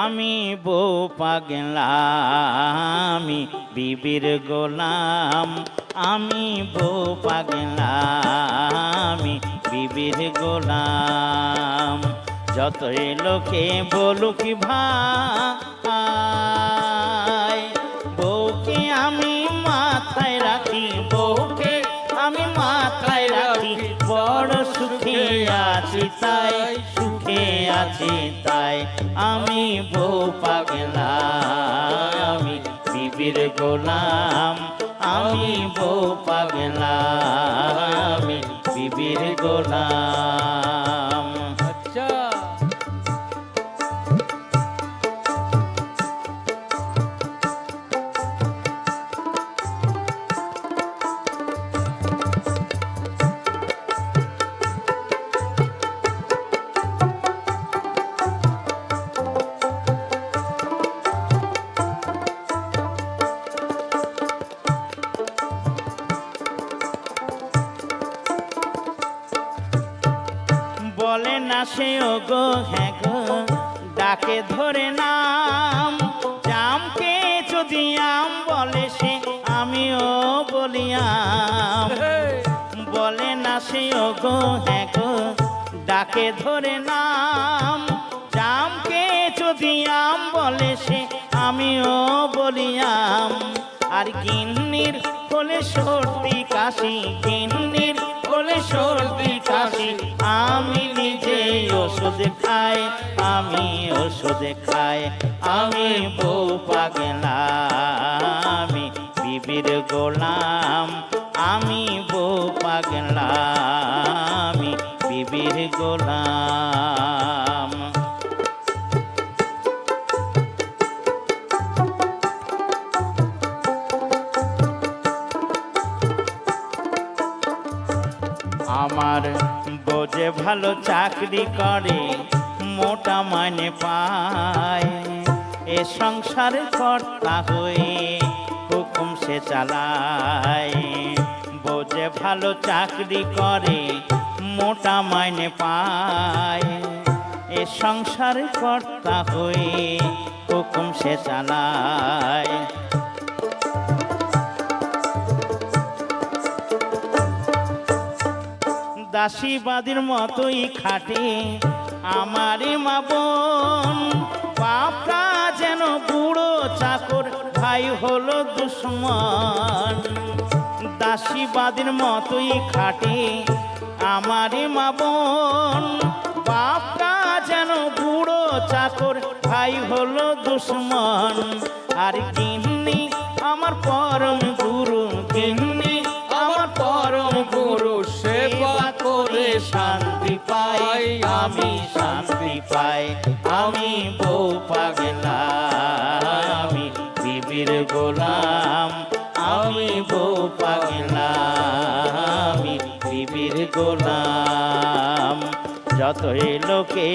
আমি বউ পাগলা আমি বিবির গোলাম, আমি বউ পাগলা আমি বিবির গোলাম। যতই লোকে বলুক ভাই, বউকে আমি মাথায় রাখি, বউকে আমি মাথায় রাখি। বড় সুখে আছি তাই, সুখে আছি তাই। আমি বউ পাগলা আমি বিবির গোলাম, আমি বউ পাগলা আমি বিবির গোলাম। আচ্ছা বলে না সে ও গো হ্যাঁ গো, ডাকে ধরে নাম। জামকে যদি আম বলে সে আমিও বলি আম। বলে না সে ও গো হ্যাঁ গো, ডাকে ধরে নাম। জামকে যদি আম বলে সে আমিও বলি আম। আর গিন্নির হলে সর্দি কাশি, গিন্নির হলে সর্দি কাশি, আমি নিজে ওষুধ খাই, আমি ওষুধ খাই। আমি বউ পাগলা আমি বিবির গোলাম, আমি বউ পাগলা আমি বিবির গোলাম। আমার বোঝে ভালো চাকরি করে, মোটা মাইনে পায়। এ সংসার কর্তা হয়ে হুকুম সে চালায়। বোঝে ভালো চাকরি করে, মোটা মাইনে পায়। এ সংসার কর্তা হয়ে হুকুম সে চালায়। দাসীবাদীর মতোই খাটে আমারে মা বোন। বাপটা যেন বুড়ো চাকর, ভাই হলো দুশ্মন। দাসীবাদীর মতোই খাটে আমারে মা বোন। বাপটা যেন বুড়ো চাকর, ভাই হলো দুশ্মন। আর গিন্নি আমার পরম গুরু, গিন্নি আমার পরম গুরু। সেবা করে শান্তি পাই, আমি শান্তি পাই। আমি বউ পাগলা আমি বিবির গোলাম, আমি বউ পাগলা আমি বিবির গোলাম। যতই লোকে